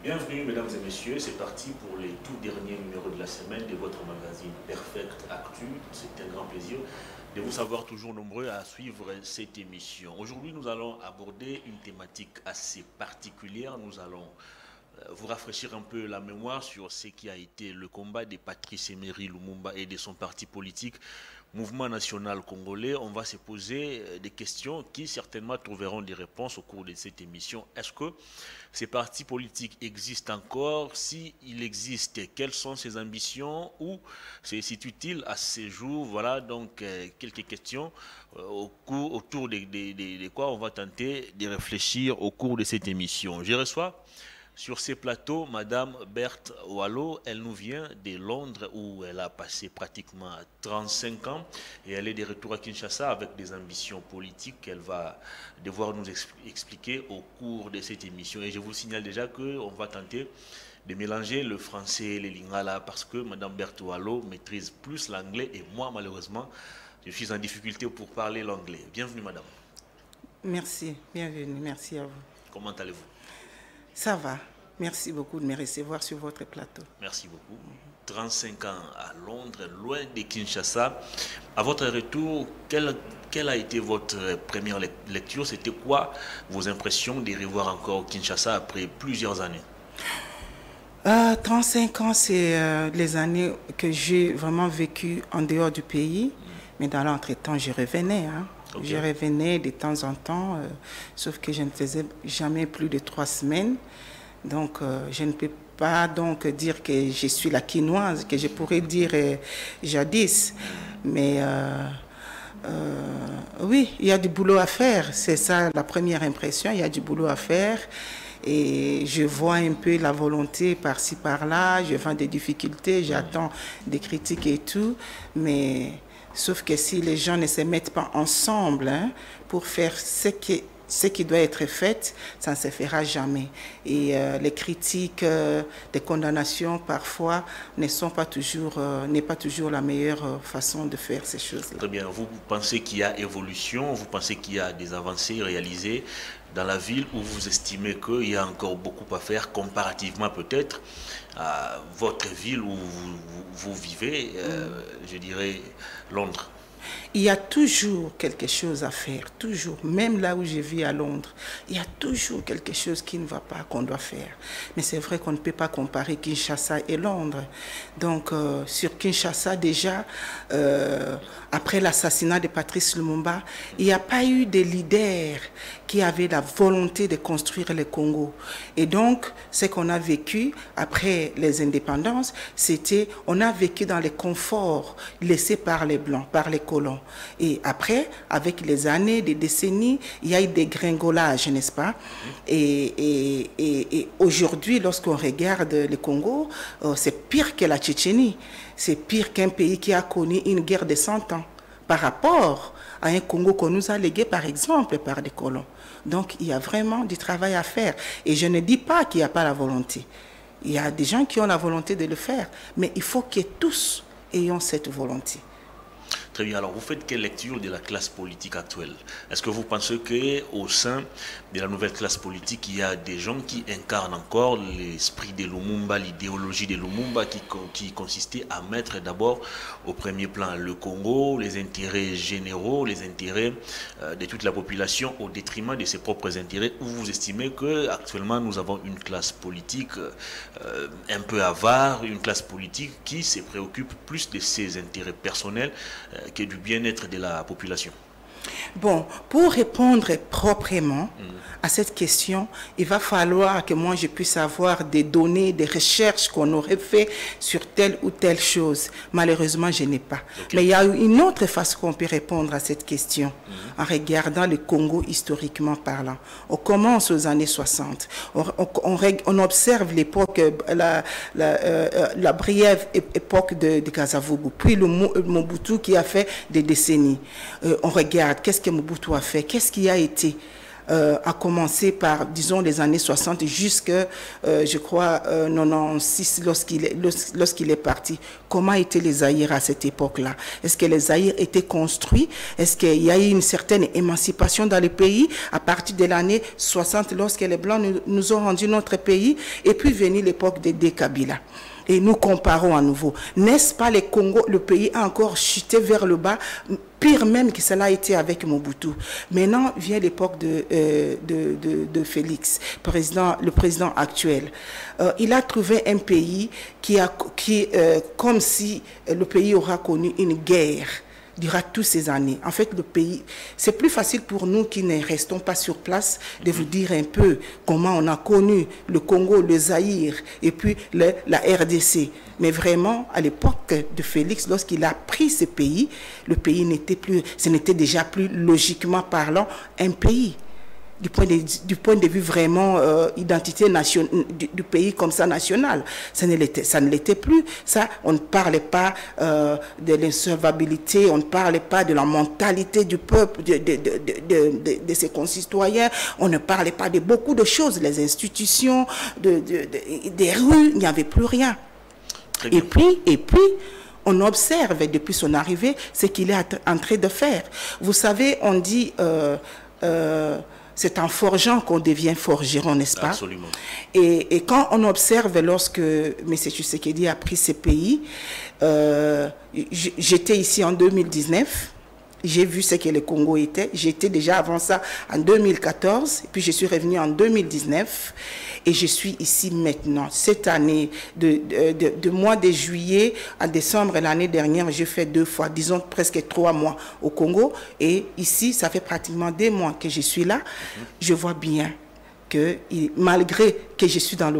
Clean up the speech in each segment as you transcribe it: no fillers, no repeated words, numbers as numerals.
Bienvenue mesdames et messieurs, c'est parti pour les tout derniers numéros de la semaine de votre magazine Perfect Actu. C'est un grand plaisir de vous savoir toujours nombreux à suivre cette émission. Aujourd'hui nous allons aborder une thématique assez particulière. Nous allons vous rafraîchir un peu la mémoire sur ce qui a été le combat de Patrice Emery Lumumba et de son parti politique Mouvement National Congolais. On va se poser des questions qui certainement trouveront des réponses au cours de cette émission. Est-ce que ces partis politiques existent encore? Si il existe, quelles sont ses ambitions? Où se situe-t-il à ces jours? Voilà donc quelques questions autour de quoi on va tenter de réfléchir au cours de cette émission. Je reçois sur ces plateaux Madame Berthe Wallo. Elle nous vient de Londres où elle a passé pratiquement 35 ans et elle est de retour à Kinshasa avec des ambitions politiques qu'elle va devoir nous expliquer au cours de cette émission. Et je vous signale déjà qu'on va tenter de mélanger le français et les lingala parce que Madame Berthe Wallo maîtrise plus l'anglais et moi malheureusement je suis en difficulté pour parler l'anglais. Bienvenue Madame. Merci, bienvenue, merci à vous. Comment allez-vous? Ça va. Merci beaucoup de me recevoir sur votre plateau. Merci beaucoup. 35 ans à Londres, loin de Kinshasa. À votre retour, quelle a été votre première lecture? C'était quoi vos impressions de revoir encore Kinshasa après plusieurs années? 35 ans, c'est les années que j'ai vraiment vécu en dehors du pays. Mais dans l'entretemps, je revenais. Okay. Je revenais de temps en temps, sauf que je ne faisais jamais plus de 3 semaines. Donc, je ne peux pas donc dire que je suis la quinoise, que je pourrais dire jadis. Mais oui, il y a du boulot à faire. C'est ça la première impression, il y a du boulot à faire. Et je vois un peu la volonté par-ci, par-là. Je vois des difficultés, j'attends des critiques et tout. Mais sauf que si les gens ne se mettent pas ensemble pour faire ce qui doit être fait, ça ne se fera jamais. Et les critiques, des condamnations parfois n'est pas toujours la meilleure façon de faire ces choses-là. Très bien. Vous pensez qu'il y a évolution, vous pensez qu'il y a des avancées réalisées dans la ville où vous estimez qu'il y a encore beaucoup à faire comparativement peut-être à votre ville où vous vivez, je dirais Londres? Il y a toujours quelque chose à faire, toujours. Même là où je vis à Londres, il y a toujours quelque chose qui ne va pas, qu'on doit faire. Mais c'est vrai qu'on ne peut pas comparer Kinshasa et Londres. Donc, sur Kinshasa, déjà, après l'assassinat de Patrice Lumumba, il n'y a pas eu de leader qui avait la volonté de construire le Congo. Et donc, ce qu'on a vécu après les indépendances, c'était, on a vécu dans les conforts laissés par les Blancs, par les colons. Et après, avec les années, des décennies, il y a eu des gringolages, n'est-ce pas? Et aujourd'hui, lorsqu'on regarde le Congo, c'est pire que la Tchétchénie. C'est pire qu'un pays qui a connu une guerre de 100 ans par rapport à un Congo qu'on nous a légué, par exemple, par des colons. Donc, il y a vraiment du travail à faire. Et je ne dis pas qu'il n'y a pas la volonté. Il y a des gens qui ont la volonté de le faire. Mais il faut que tous ayons cette volonté. Très bien. Alors, vous faites quelle lecture de la classe politique actuelle? Est-ce que vous pensez qu'au sein de la nouvelle classe politique, il y a des gens qui incarnent encore l'esprit de Lumumba, l'idéologie de Lumumba qui consistait à mettre d'abord au premier plan le Congo, les intérêts généraux, les intérêts de toute la population au détriment de ses propres intérêts? Ou vous estimez qu'actuellement nous avons une classe politique un peu avare, une classe politique qui se préoccupe plus de ses intérêts personnels que du bien-être de la population? Bon, pour répondre proprement à cette question, il va falloir que moi je puisse avoir des données, des recherches qu'on aurait fait sur telle ou telle chose. Malheureusement, je n'ai pas. Okay. Mais il y a une autre façon qu'on peut répondre à cette question en regardant le Congo historiquement parlant. On commence aux années 60. On observe l'époque, la brève époque de Kasavubu, puis le Mobutu qui a fait des décennies. On regarde qu'est-ce que Mobutu a fait, qu'est-ce qui a été à commencer par, disons, les années 60 jusqu'à, je crois, 96 lorsqu'il est parti. Comment étaient les Zaïres à cette époque-là? Est-ce que les Zaïres étaient construits? Est-ce qu'il y a eu une certaine émancipation dans le pays à partir de l'année 60 lorsque les Blancs nous ont rendu notre pays? Et puis venue l'époque des Kabila. Et nous comparons à nouveau. N'est-ce pas, le Congo, le pays a encore chuté vers le bas, pire même que cela a été avec Mobutu. Maintenant vient l'époque de Félix, le président actuel. Il a trouvé un pays comme si le pays aura connu une guerre durant toutes ces années. En fait, le pays, c'est plus facile pour nous qui ne restons pas sur place de vous dire un peu comment on a connu le Congo, le Zaïre et puis la RDC. Mais vraiment, à l'époque de Félix, lorsqu'il a pris ce pays, le pays ce n'était déjà plus logiquement parlant un pays. Du point de vue vraiment identité du pays comme ça national. Ça ne l'était plus. Ça, on ne parlait pas de l'insolvabilité, on ne parlait pas de la mentalité du peuple, de ses concitoyens, on ne parlait pas de beaucoup de choses, les institutions, des rues, il n'y avait plus rien. Et puis, on observe depuis son arrivée ce qu'il est en train de faire. Vous savez, on dit... c'est en forgeant qu'on devient forgeron, n'est-ce pas? Absolument. Et quand on observe lorsque M. Tshisekedi a pris ce pays, j'étais ici en 2019, j'ai vu ce que le Congo était, j'étais déjà avant ça en 2014, et puis je suis revenu en 2019, et je suis ici maintenant. Cette année, de mois de juillet à décembre l'année dernière, j'ai fait 2 fois, disons presque 3 mois au Congo. Et ici, ça fait pratiquement 2 mois que je suis là. Je vois bien que malgré que je suis d'un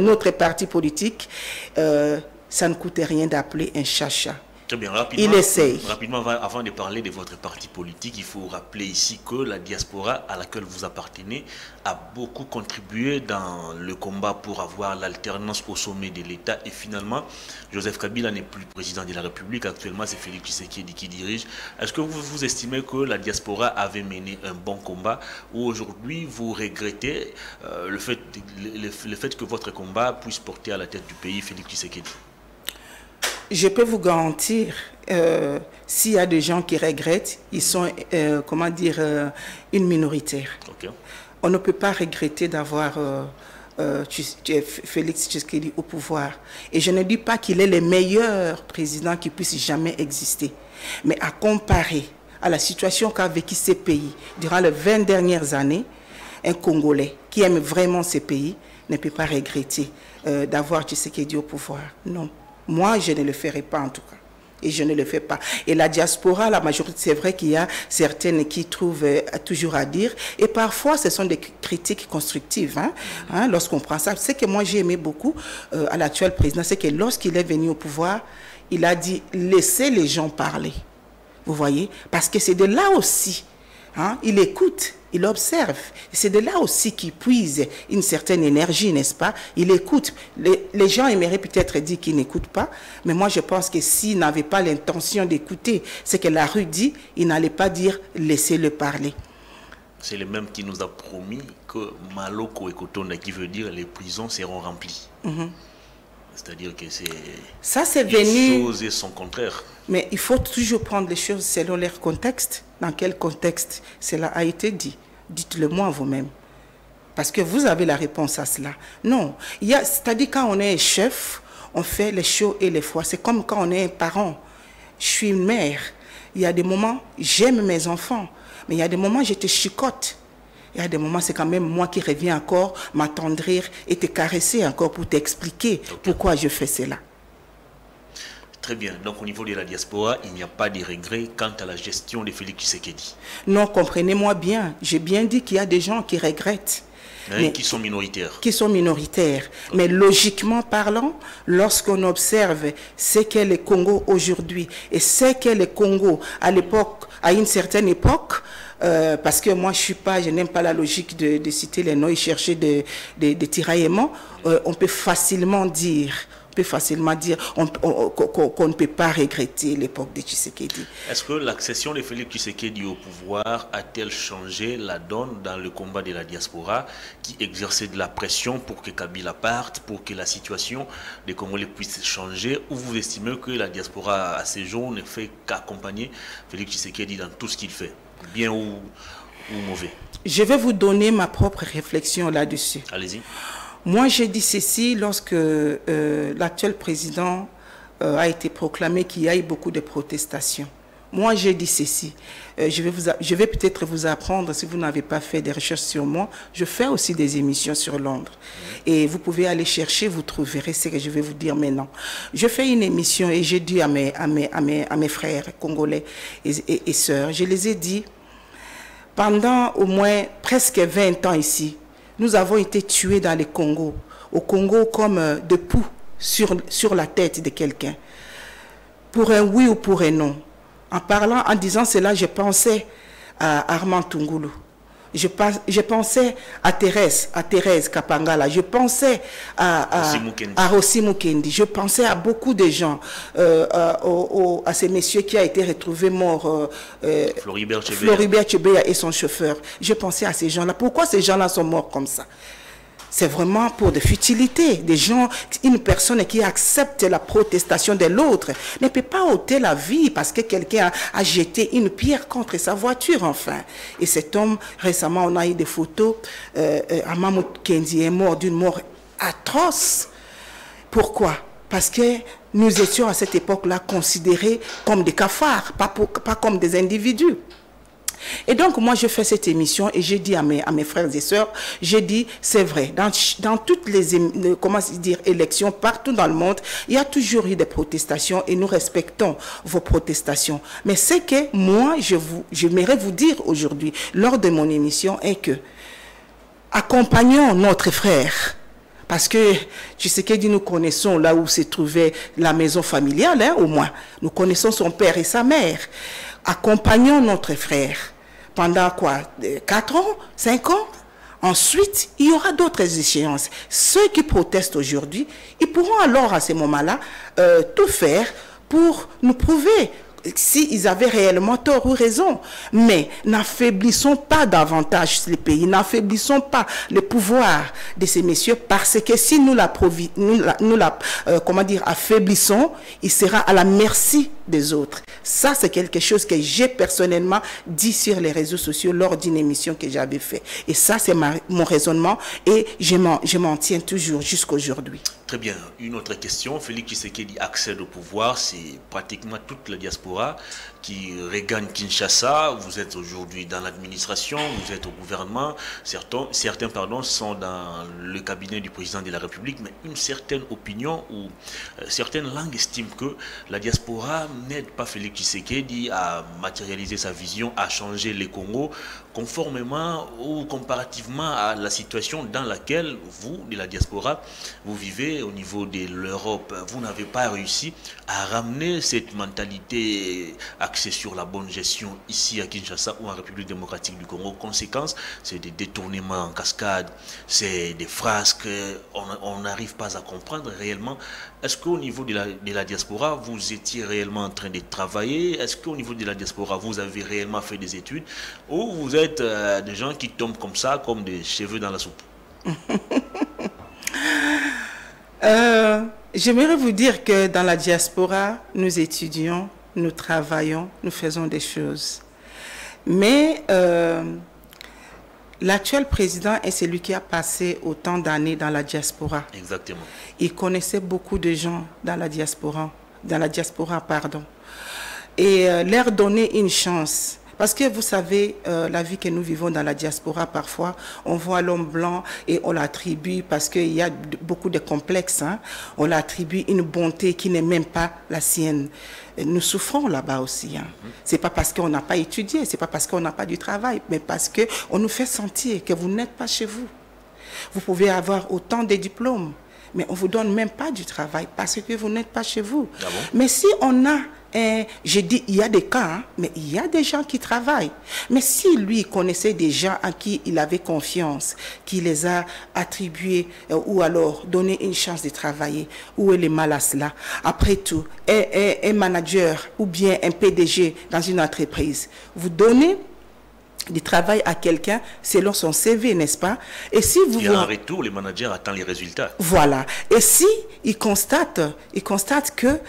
autre parti politique, ça ne coûte rien d'appeler un chacha. Très bien, rapidement, avant de parler de votre parti politique, il faut rappeler ici que la diaspora à laquelle vous appartenez a beaucoup contribué dans le combat pour avoir l'alternance au sommet de l'État. Et finalement, Joseph Kabila n'est plus président de la République. Actuellement, c'est Félix Tshisekedi qui dirige. Est-ce que vous estimez que la diaspora avait mené un bon combat, ou aujourd'hui vous regrettez le fait que votre combat puisse porter à la tête du pays Félix Tshisekedi? Je peux vous garantir, s'il y a des gens qui regrettent, ils sont, une minoritaire. Okay. On ne peut pas regretter d'avoir Félix Tshisekedi au pouvoir. Et je ne dis pas qu'il est le meilleur président qui puisse jamais exister. Mais à comparer à la situation qu'a vécu ce pays durant les 20 dernières années, un Congolais qui aime vraiment ce pays ne peut pas regretter d'avoir Tshisekedi au pouvoir. Non. Moi, je ne le ferai pas en tout cas. Et je ne le fais pas. Et la diaspora, la majorité, c'est vrai qu'il y a certaines qui trouvent toujours à dire. Et parfois, ce sont des critiques constructives. Lorsqu'on prend ça. Ce que moi, j'ai aimé beaucoup à l'actuel président, c'est que lorsqu'il est venu au pouvoir, il a dit « laissez les gens parler ». Vous voyez? Parce que c'est de là aussi. Il écoute, il observe. C'est de là aussi qu'il puise une certaine énergie, n'est-ce pas? Il écoute. Les gens aimeraient peut-être dire qu'ils n'écoutent pas, mais moi je pense que s'il n'avait pas l'intention d'écouter ce que la rue dit, il n'allait pas dire « laissez-le parler ». C'est le même qui nous a promis que Maloko et Kotonda, qui veut dire les prisons seront remplies. C'est-à-dire que c'est venu. Les choses et son contraire. Mais il faut toujours prendre les choses selon leur contexte. Dans quel contexte cela a été dit? Dites-le moi vous-même. Parce que vous avez la réponse à cela. Non. C'est-à-dire quand on est chef, on fait les chauds et les froids. C'est comme quand on est un parent. Je suis une mère. Il y a des moments, j'aime mes enfants. Mais il y a des moments, je te chicote. Il y a des moments, c'est quand même moi qui reviens encore m'attendrir et te caresser encore pour t'expliquer pourquoi je fais cela. Très bien. Donc, au niveau de la diaspora, il n'y a pas de regret quant à la gestion de Félix Tshisekedi. Non, comprenez-moi bien. J'ai bien dit qu'il y a des gens qui regrettent. Mais qui sont minoritaires. Qui sont minoritaires. Okay. Mais logiquement parlant, lorsqu'on observe ce qu'est le Congo aujourd'hui et ce qu'est le Congo à l'époque, à une certaine époque, parce que moi je n'aime pas la logique de citer les noms et chercher des tiraillements, on peut facilement dire peut facilement dire qu'on ne peut pas regretter l'époque de Tshisekedi. Est-ce que l'accession de Félix Tshisekedi au pouvoir a-t-elle changé la donne dans le combat de la diaspora qui exerçait de la pression pour que Kabila parte, pour que la situation des Congolais puisse changer, ou vous estimez que la diaspora à ces jours ne fait qu'accompagner Félix Tshisekedi dans tout ce qu'il fait, bien ou mauvais? Je vais vous donner ma propre réflexion là-dessus. Allez-y. Moi, j'ai dit ceci lorsque l'actuel président a été proclamé qu'il y a eu beaucoup de protestations. Moi, j'ai dit ceci. Je vais peut-être vous apprendre, si vous n'avez pas fait des recherches sur moi, je fais aussi des émissions sur Londres. Et vous pouvez aller chercher, vous trouverez ce que je vais vous dire maintenant. Je fais une émission et j'ai dit à mes frères congolais et sœurs, je les ai dit, pendant au moins presque 20 ans ici, nous avons été tués dans le Congo, au Congo comme des poux sur la tête de quelqu'un, pour un oui ou pour un non. En disant cela, je pensais à Armand Tungulu. Je pensais à Thérèse Kapangala. Je pensais à Rossi Mukendi. Je pensais à beaucoup de gens, à ces messieurs qui a été retrouvé mort, Floribert Chebeya et son chauffeur. Je pensais à ces gens-là. Pourquoi ces gens-là sont morts comme ça? C'est vraiment pour des futilités. Des gens, une personne qui accepte la protestation de l'autre ne peut pas ôter la vie parce que quelqu'un a jeté une pierre contre sa voiture, enfin. Et cet homme, récemment, on a eu des photos. Armand Kendi est mort d'une mort atroce. Pourquoi? Parce que nous étions à cette époque-là considérés comme des cafards, pas comme des individus. Et donc, moi, je fais cette émission et j'ai dit à mes frères et sœurs, j'ai dit, c'est vrai, dans toutes les élections, partout dans le monde, il y a toujours eu des protestations et nous respectons vos protestations. Mais ce que moi, j'aimerais vous dire aujourd'hui, lors de mon émission, est que accompagnons notre frère. Parce que, tu sais que nous connaissons là où se trouvait la maison familiale, hein, au moins. Nous connaissons son père et sa mère. Accompagnons notre frère pendant quoi? 4 ans? 5 ans? Ensuite, il y aura d'autres échéances. Ceux qui protestent aujourd'hui, ils pourront alors à ce moment-là tout faire pour nous prouver s'ils avaient réellement tort ou raison. Mais n'affaiblissons pas davantage les pays, n'affaiblissons pas le pouvoir de ces messieurs, parce que si nous affaiblissons, il sera à la merci des autres. Ça, c'est quelque chose que j'ai personnellement dit sur les réseaux sociaux lors d'une émission que j'avais faite. Et ça, c'est mon raisonnement et je m'en tiens toujours jusqu'aujourd'hui. Très bien. Une autre question. Félix Tshisekedi accède au pouvoir. C'est pratiquement toute la diaspora qui regagne Kinshasa. Vous êtes aujourd'hui dans l'administration, vous êtes au gouvernement. Certains sont dans le cabinet du président de la République, mais une certaine opinion ou certaines langues estiment que la diaspora n'aide pas Félix Tshisekedi à matérialiser sa vision, à changer les Congo, conformément ou comparativement à la situation dans laquelle vous, de la diaspora, vous vivez au niveau de l'Europe. Vous n'avez pas réussi à ramener cette mentalité axée sur la bonne gestion ici à Kinshasa ou en République démocratique du Congo. Conséquence, c'est des détournements en cascade, c'est des phrases qu'on n'arrive pas à comprendre réellement. Est-ce qu'au niveau de la diaspora, vous étiez réellement en train de travailler? Est-ce qu'au niveau de la diaspora, vous avez réellement fait des études? Ou vous êtes des gens qui tombent comme ça, comme des cheveux dans la soupe? J'aimerais vous dire que dans la diaspora, nous étudions, nous travaillons, nous faisons des choses. Mais l'actuel président est celui qui a passé autant d'années dans la diaspora. Exactement. Il connaissait beaucoup de gens dans la diaspora, pardon. Et leur donner une chance. Parce que vous savez, la vie que nous vivons dans la diaspora, parfois, on voit l'homme blanc et on l'attribue, parce qu'il y a beaucoup de complexes, hein, on l'attribue une bonté qui n'est même pas la sienne. Nous souffrons là-bas aussi. Hein. C'est pas parce qu'on n'a pas étudié, c'est pas parce qu'on n'a pas du travail, mais parce qu'on nous fait sentir que vous n'êtes pas chez vous. Vous pouvez avoir autant de diplômes, mais on ne vous donne même pas du travail parce que vous n'êtes pas chez vous. Ah bon? Mais si on a je dis, il y a des cas, hein, mais il y a des gens qui travaillent. Mais si lui connaissait des gens à qui il avait confiance, qui les a attribués ou alors donné une chance de travailler, où est le mal à cela? Après tout, un manager ou bien un PDG dans une entreprise, vous donnez du travail à quelqu'un selon son CV, n'est-ce pas? Et si vous... Il y a un retour, les managers attendent les résultats. Voilà. Et si il constate que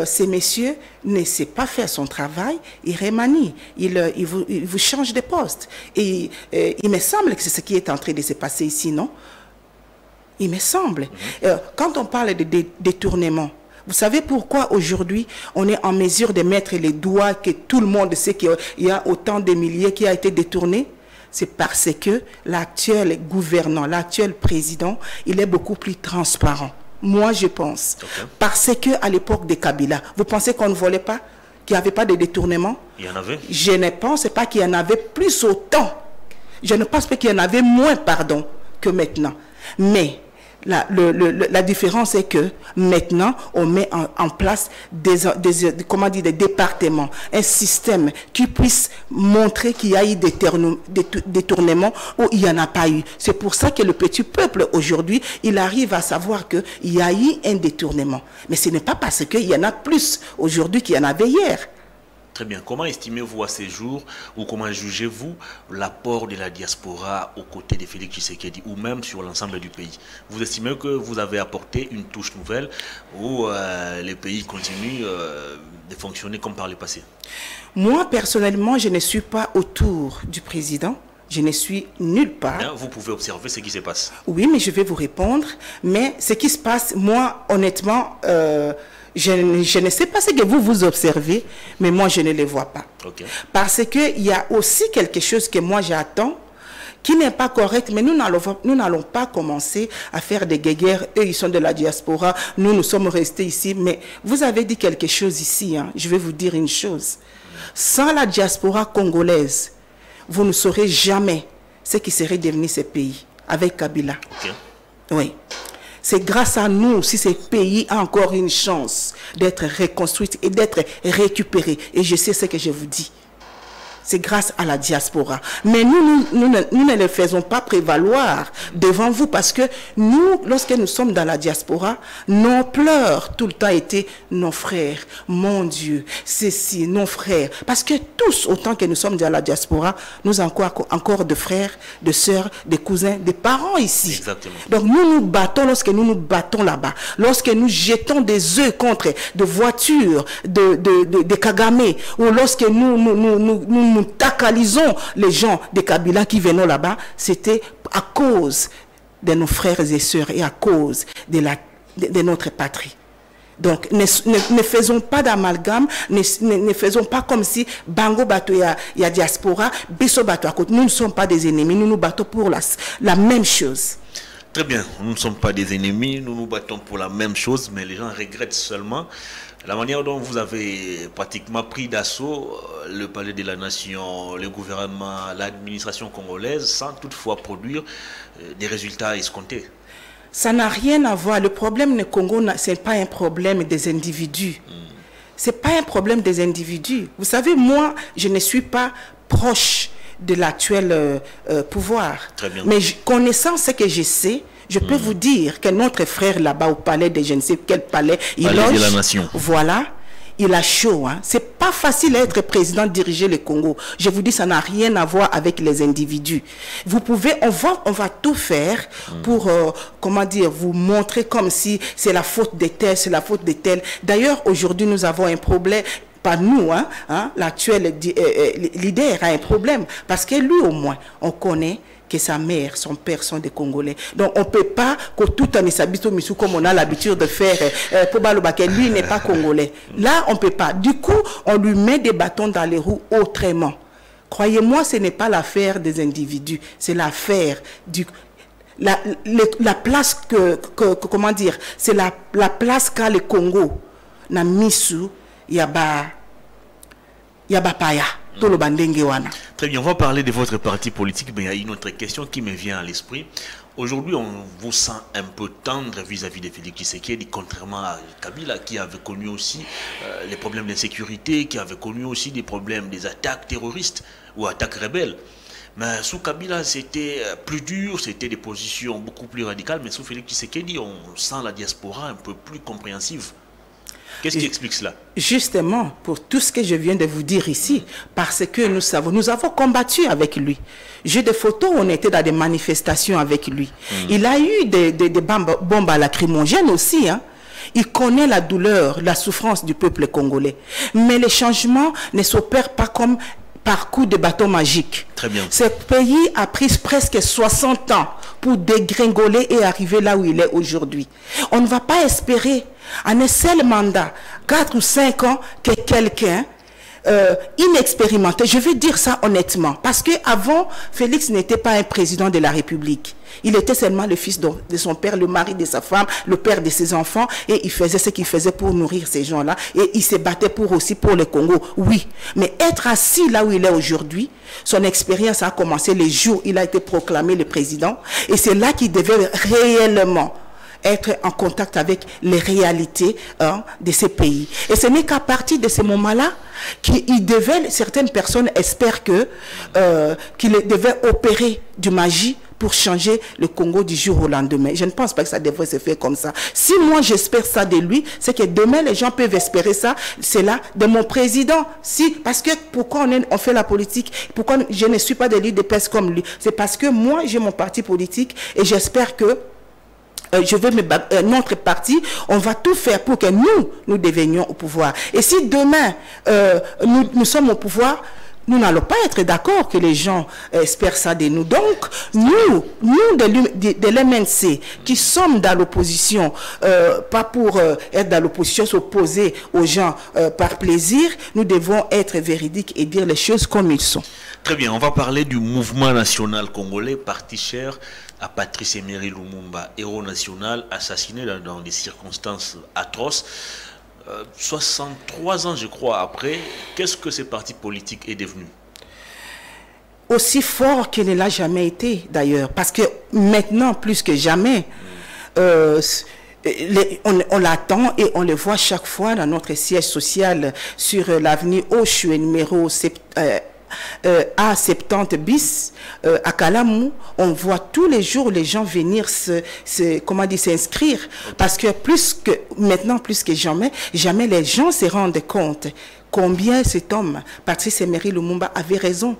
ces messieurs ne sait pas faire son travail, il remanie, il vous change de poste. Et il me semble que c'est ce qui est en train de se passer ici, non? Il me semble. Quand on parle de détournement, vous savez pourquoi aujourd'hui on est en mesure de mettre les doigts que tout le monde sait qu'il y a autant de milliers qui a été détournés? C'est parce que l'actuel gouvernant, l'actuel président, il est beaucoup plus transparent. Moi, je pense. Okay. Parce qu'à l'époque de Kabila, vous pensez qu'on ne volait pas? Qu'il n'y avait pas de détournement? Il y en avait? Je ne pense pas qu'il y en avait plus autant. Je ne pense pas qu'il y en avait moins, pardon, que maintenant. Mais... La différence est que maintenant, on met en place des départements, un système qui puisse montrer qu'il y a eu des détournements ou il n'y en a pas eu. C'est pour ça que le petit peuple, aujourd'hui, il arrive à savoir qu'il y a eu un détournement. Mais ce n'est pas parce qu'il y en a plus aujourd'hui qu'il y en avait hier. Très bien. Comment estimez-vous à ces jours ou comment jugez-vous l'apport de la diaspora aux côtés de Félix Tshisekedi ou même sur l'ensemble du pays? Vous estimez que vous avez apporté une touche nouvelle ou les pays continuent de fonctionner comme par le passé? Moi, personnellement, je ne suis pas autour du président. Je ne suis nulle part. Bien, vous pouvez observer ce qui se passe. Oui, mais je vais vous répondre. Mais ce qui se passe, moi, honnêtement... Je ne sais pas ce que vous observez, mais moi, je ne les vois pas. Okay. Parce qu'il y a aussi quelque chose que moi, j'attends, qui n'est pas correct, mais nous n'allons pas commencer à faire des guéguerres. Eux, ils sont de la diaspora, nous sommes restés ici. Mais vous avez dit quelque chose ici, hein. Je vais vous dire une chose. Sans la diaspora congolaise, vous ne saurez jamais ce qui serait devenu ce pays, avec Kabila. Okay. Oui. C'est grâce à nous si ce pays a encore une chance d'être reconstruit et d'être récupéré. Et je sais ce que je vous dis. C'est grâce à la diaspora. Mais nous ne le faisons pas prévaloir devant vous parce que nous, lorsque nous sommes dans la diaspora, nos pleurs tout le temps étaient nos frères. Mon Dieu, ceci, nos frères. Parce que tous, autant que nous sommes dans la diaspora, nous avons encore de frères, de sœurs, de cousins, de parents ici. Exactement. Donc nous nous battons lorsque nous nous battons là-bas. Lorsque nous jetons des œufs contre de voitures, de Kagame, ou lorsque nous tacalisons les gens de Kabila qui venaient là-bas, c'était à cause de nos frères et sœurs et à cause de notre patrie. Donc, ne faisons pas d'amalgame, ne faisons pas comme si Bango bateau y a diaspora, Bisso bateau à côté. Nous ne sommes pas des ennemis, nous nous battons pour la même chose. Très bien, nous ne sommes pas des ennemis, nous nous battons pour la même chose, mais les gens regrettent seulement la manière dont vous avez pratiquement pris d'assaut le palais de la nation, le gouvernement, l'administration congolaise, sans toutefois produire des résultats escomptés. Ça n'a rien à voir. Le problème du Congo, ce n'est pas un problème des individus. Ce n'est pas un problème des individus. Vous savez, moi, je ne suis pas proche de l'actuel pouvoir. Très bien. Mais connaissant ce que je sais, je peux vous dire que notre frère là-bas au palais de je ne sais quel palais, il loge, de la nation. Voilà, il a chaud. Hein. C'est pas facile d'être président, diriger le Congo. Je vous dis, ça n'a rien à voir avec les individus. Vous pouvez, on va tout faire pour, comment dire, vous montrer comme si c'est la faute de tel, c'est la faute de tel. D'ailleurs, aujourd'hui, nous avons un problème. Pas nous, l'actuel leader a un problème. Parce que lui, au moins, on connaît que sa mère, son père sont des Congolais. Donc, on ne peut pas que tout en s'habite comme on a l'habitude de faire pour Balobake. Lui, n'est pas Congolais. Là, on ne peut pas. Du coup, on lui met des bâtons dans les roues autrement. Croyez-moi, ce n'est pas l'affaire des individus. C'est l'affaire du... La place comment dire, c'est la place qu'a le Congo. Na misu, yaba paya. Très bien, on va parler de votre parti politique, mais il y a une autre question qui me vient à l'esprit. Aujourd'hui, on vous sent un peu tendre vis-à-vis de Félix Tshisekedi, contrairement à Kabila, qui avait connu aussi les problèmes d'insécurité, qui avait connu aussi des problèmes des attaques terroristes ou attaques rebelles. Mais sous Kabila, c'était plus dur, c'était des positions beaucoup plus radicales. Mais sous Félix Tshisekedi, on sent la diaspora un peu plus compréhensive. Qu'est-ce qui explique cela? Justement, pour tout ce que je viens de vous dire ici, parce que nous avons combattu avec lui. J'ai des photos, on était dans des manifestations avec lui. Il a eu des bombes à lacrymogènes aussi, hein. Il connaît la douleur, la souffrance du peuple congolais. Mais les changements ne s'opèrent pas comme par coup de bâton magique. Très bien. Ce pays a pris presque 60 ans pour dégringoler et arriver là où il est aujourd'hui. On ne va pas espérer en un seul mandat, 4 ou 5 ans, que quelqu'un inexpérimenté, je vais dire ça honnêtement, parce qu'avant, Félix n'était pas un président de la République. Il était seulement le fils de son père, le mari de sa femme, le père de ses enfants, et il faisait ce qu'il faisait pour nourrir ces gens-là, et il se battait aussi pour le Congo, oui. Mais être assis là où il est aujourd'hui, son expérience a commencé les jours où il a été proclamé le président, et c'est là qu'il devait réellement être en contact avec les réalités de ces pays. Et ce n'est qu'à partir de ce moment-là certaines personnes espèrent qu'il devait opérer du magie pour changer le Congo du jour au lendemain. Je ne pense pas que ça devrait se faire comme ça. Si moi j'espère ça de lui, c'est que demain les gens peuvent espérer ça, c'est là de mon président. Si, parce que pourquoi on fait la politique, pourquoi je ne suis pas de leader de presse comme lui, c'est parce que moi j'ai mon parti politique et j'espère que je veux notre parti, on va tout faire pour que nous devenions au pouvoir. Et si demain, nous sommes au pouvoir, nous n'allons pas être d'accord que les gens espèrent ça de nous. Donc, nous de l'MNC, qui sommes dans l'opposition, pas pour être dans l'opposition, s'opposer aux gens par plaisir, nous devons être véridiques et dire les choses comme ils sont. Très bien, on va parler du mouvement national congolais, parti cher à Patrice Emery Lumumba, héros national, assassiné dans des circonstances atroces. 63 ans, je crois, après, qu'est-ce que ce parti politique est devenu? Aussi fort qu'il ne l'a jamais été, d'ailleurs. Parce que maintenant, plus que jamais, on l'attend et on le voit chaque fois dans notre siège social sur l'avenue Oshue, numéro A70 bis, à Kalamou. On voit tous les jours les gens venir s'inscrire, parce que maintenant plus que jamais les gens se rendent compte combien cet homme, Patrice Emery Lumumba, avait raison.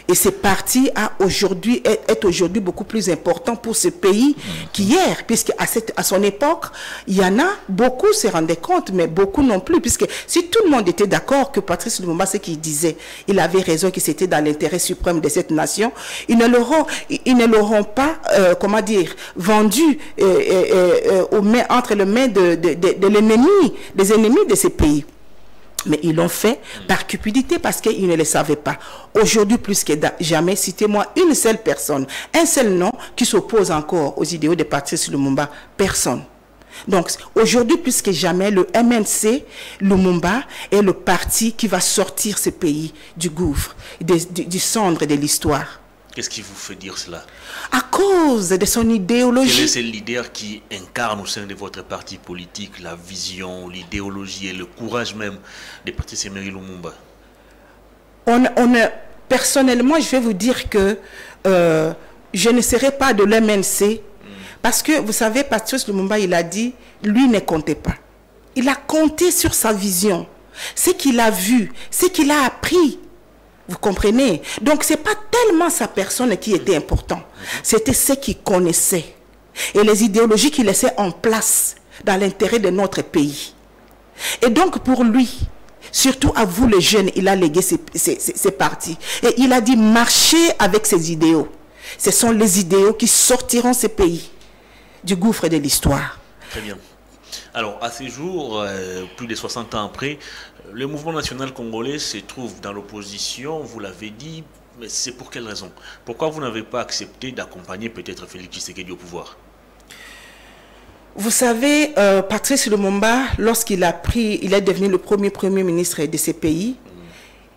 Et ce parti est aujourd'hui beaucoup plus important pour ce pays qu'hier, puisque à son époque, il y en a beaucoup se rendaient compte, mais beaucoup non plus, puisque si tout le monde était d'accord que Patrice Lumumba, ce qu'il disait, il avait raison, que c'était dans l'intérêt suprême de cette nation, ils ne l'auront pas, vendu entre les mains des ennemis de ces pays. Mais ils l'ont fait par cupidité, parce qu'ils ne le savaient pas. Aujourd'hui, plus que jamais, citez-moi une seule personne, un seul nom qui s'oppose encore aux idéaux de Patrice Lumumba. Personne. Donc, aujourd'hui, plus que jamais, le MNC Lumumba est le parti qui va sortir ce pays du gouffre, du cendre de l'histoire. Qu'est-ce qui vous fait dire cela? À cause de son idéologie. Quel est ce leader qui incarne au sein de votre parti politique la vision, l'idéologie et le courage même de Patrice Emery Lumumba? Personnellement, je vais vous dire que je ne serai pas de l'MNC, parce que, vous savez, Patrice Lumumba, il a dit, lui ne comptait pas. Il a compté sur sa vision, ce qu'il a vu, ce qu'il a appris. Vous comprenez? Donc, ce n'est pas tellement sa personne qui était important. C'était ce qu'il connaissait. Et les idéologies qu'il laissait en place dans l'intérêt de notre pays. Et donc, pour lui, surtout à vous les jeunes, il a légué ces partis. Et il a dit, marchez avec ces idéaux. Ce sont les idéaux qui sortiront ces pays du gouffre de l'histoire. Très bien. Alors, à ces jours, plus de 60 ans après, le mouvement national congolais se trouve dans l'opposition, vous l'avez dit, mais c'est pour quelle raison? Pourquoi vous n'avez pas accepté d'accompagner peut-être Félix Tshisekedi au pouvoir? Vous savez, Patrice Lumumba, lorsqu'il est devenu le premier ministre de ce pays,